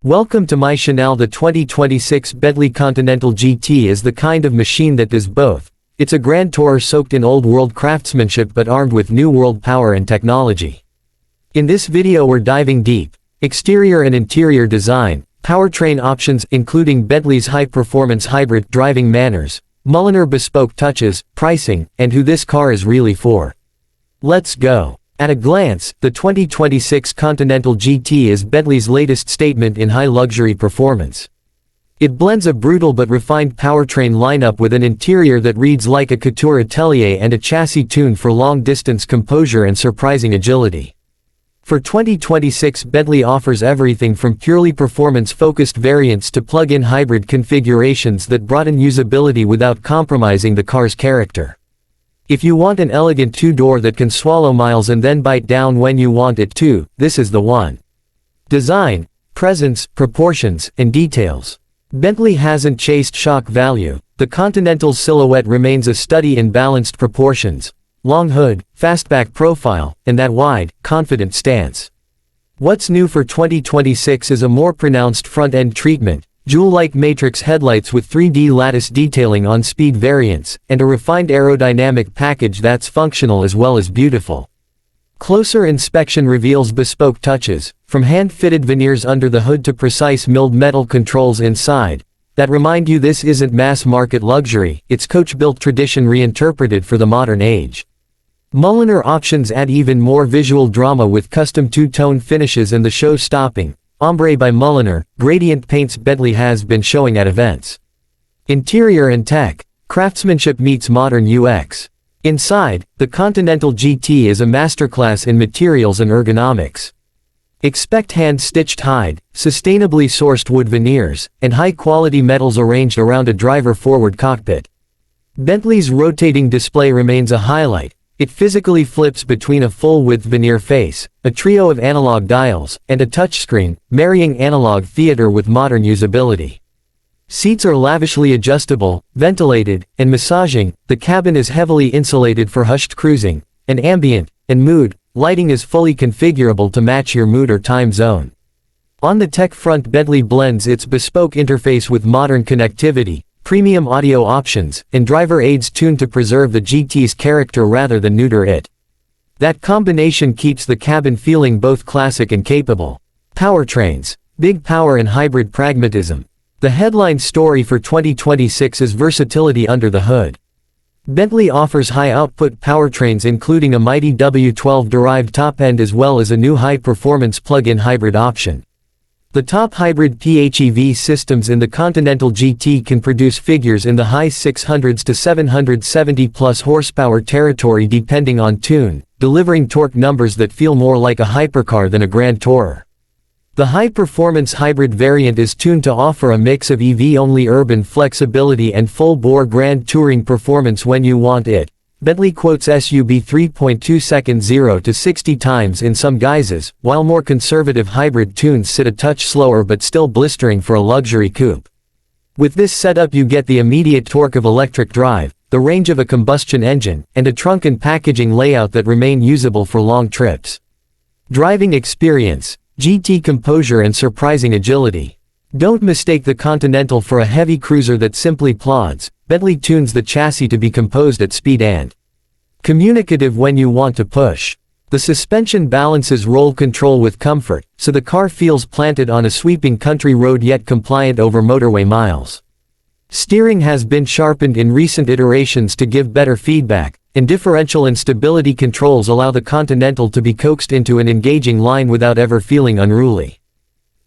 Welcome to my channel. The 2026 Bentley Continental GT is the kind of machine that does both. It's a grand tourer soaked in old world craftsmanship but armed with new world power and technology. In this video we're diving deep. Exterior and interior design, powertrain options including Bentley's high-performance hybrid driving manners, Mulliner bespoke touches, pricing, and who this car is really for. Let's go. At a glance, the 2026 Continental GT is Bentley's latest statement in high-luxury performance. It blends a brutal but refined powertrain lineup with an interior that reads like a couture atelier and a chassis tuned for long-distance composure and surprising agility. For 2026, Bentley offers everything from purely performance-focused variants to plug-in hybrid configurations that broaden usability without compromising the car's character. If you want an elegant two-door that can swallow miles and then bite down when you want it to, this is the one. Design, presence, proportions, and details. Bentley hasn't chased shock value. The Continental's silhouette remains a study in balanced proportions. Long hood, fastback profile, and that wide, confident stance. What's new for 2026 is a more pronounced front-end treatment, jewel-like matrix headlights with 3D lattice detailing on speed variants, and a refined aerodynamic package that's functional as well as beautiful. Closer inspection reveals bespoke touches, from hand-fitted veneers under the hood to precise milled metal controls inside, that remind you this isn't mass-market luxury, it's coach-built tradition reinterpreted for the modern age. Mulliner options add even more visual drama with custom two-tone finishes and the show-stopping ombre by Mulliner, gradient paints Bentley has been showing at events. Interior and tech, craftsmanship meets modern UX. Inside, the Continental GT is a masterclass in materials and ergonomics. Expect hand-stitched hide, sustainably sourced wood veneers, and high-quality metals arranged around a driver-forward cockpit. Bentley's rotating display remains a highlight. It physically flips between a full-width veneer face, a trio of analog dials, and a touchscreen, marrying analog theater with modern usability. Seats are lavishly adjustable, ventilated, and massaging. The cabin is heavily insulated for hushed cruising, and ambient and mood lighting is fully configurable to match your mood or time zone. On the tech front, Bentley blends its bespoke interface with modern connectivity, premium audio options, and driver aids tuned to preserve the GT's character rather than neuter it. That combination keeps the cabin feeling both classic and capable. Powertrains, big power and hybrid pragmatism. The headline story for 2026 is versatility under the hood. Bentley offers high-output powertrains including a mighty W12-derived top-end as well as a new high-performance plug-in hybrid option. The top hybrid PHEV systems in the Continental GT can produce figures in the high 600s to 770+ horsepower territory depending on tune, delivering torque numbers that feel more like a hypercar than a grand tourer. The high-performance hybrid variant is tuned to offer a mix of EV-only urban flexibility and full-bore grand touring performance when you want it. Bentley quotes sub 3.2 seconds 0 to 60 times in some guises, while more conservative hybrid tunes sit a touch slower but still blistering for a luxury coupe. With this setup you get the immediate torque of electric drive, the range of a combustion engine, and a trunk and packaging layout that remain usable for long trips. Driving experience, GT composure and surprising agility. Don't mistake the Continental for a heavy cruiser that simply plods. Bentley tunes the chassis to be composed at speed and communicative when you want to push. The suspension balances roll control with comfort, so the car feels planted on a sweeping country road yet compliant over motorway miles. Steering has been sharpened in recent iterations to give better feedback, and differential and stability controls allow the Continental to be coaxed into an engaging line without ever feeling unruly.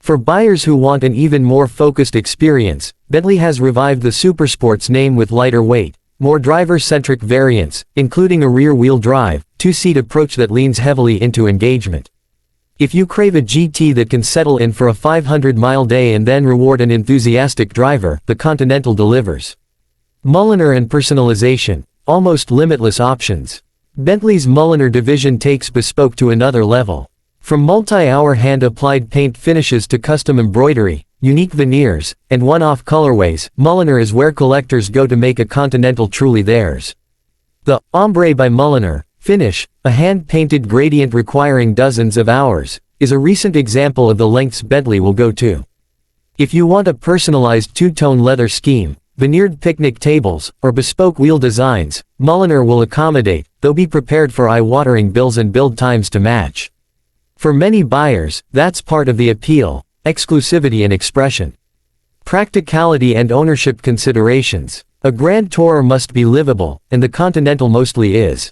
For buyers who want an even more focused experience, Bentley has revived the Supersport's name with lighter weight, more driver-centric variants, including a rear-wheel drive, two-seat approach that leans heavily into engagement. If you crave a GT that can settle in for a 500-mile day and then reward an enthusiastic driver, the Continental delivers. Mulliner and personalization, almost limitless options. Bentley's Mulliner division takes bespoke to another level. From multi-hour hand-applied paint finishes to custom embroidery, unique veneers, and one-off colorways, Mulliner is where collectors go to make a Continental truly theirs. The ombre by Mulliner finish, a hand-painted gradient requiring dozens of hours, is a recent example of the lengths Bentley will go to. If you want a personalized two-tone leather scheme, veneered picnic tables, or bespoke wheel designs, Mulliner will accommodate, though be prepared for eye-watering bills and build times to match. For many buyers, that's part of the appeal: exclusivity and expression. Practicality and ownership considerations. A Grand Tourer must be livable, and the Continental mostly is.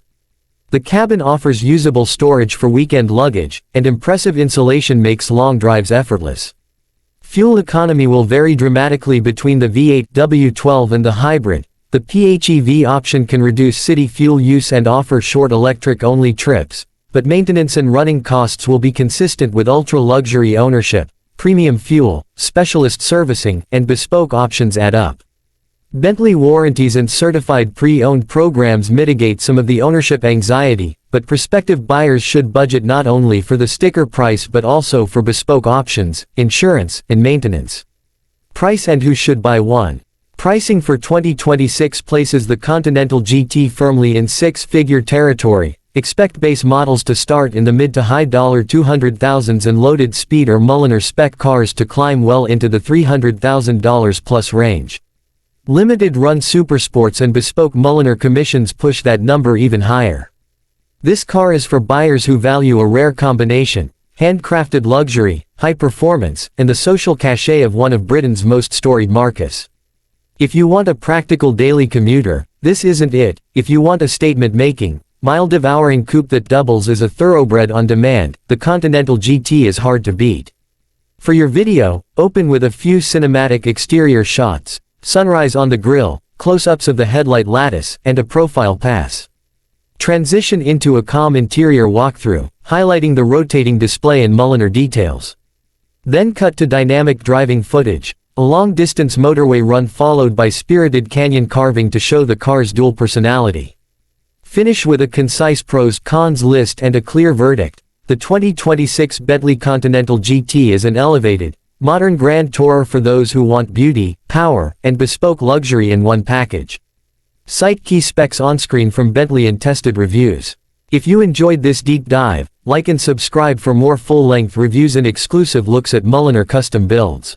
The cabin offers usable storage for weekend luggage, and impressive insulation makes long drives effortless. Fuel economy will vary dramatically between the V8, W12 and the hybrid. The PHEV option can reduce city fuel use and offer short electric-only trips, but maintenance and running costs will be consistent with ultra-luxury ownership. Premium fuel, specialist servicing, and bespoke options add up. Bentley warranties and certified pre-owned programs mitigate some of the ownership anxiety, but prospective buyers should budget not only for the sticker price but also for bespoke options, insurance, and maintenance. Price and who should buy one. Pricing for 2026 places the Continental GT firmly in six-figure territory. Expect base models to start in the mid to high $200,000s and loaded speed or Mulliner spec cars to climb well into the $300,000 plus range. Limited run supersports and bespoke Mulliner commissions push that number even higher. This car is for buyers who value a rare combination: handcrafted luxury, high performance, and the social cachet of one of Britain's most storied marques. If you want a practical daily commuter, this isn't it. If you want a statement-making, mile-devouring coupe that doubles as a thoroughbred on demand, the Continental GT is hard to beat. For your video, open with a few cinematic exterior shots: sunrise on the grille, close-ups of the headlight lattice, and a profile pass. Transition into a calm interior walkthrough, highlighting the rotating display and Mulliner details. Then cut to dynamic driving footage, a long-distance motorway run followed by spirited canyon carving to show the car's dual personality. Finish with a concise pros-cons list and a clear verdict. The 2026 Bentley Continental GT is an elevated, modern Grand Tourer for those who want beauty, power, and bespoke luxury in one package. Cite key specs on-screen from Bentley and tested reviews. If you enjoyed this deep dive, like and subscribe for more full-length reviews and exclusive looks at Mulliner custom builds.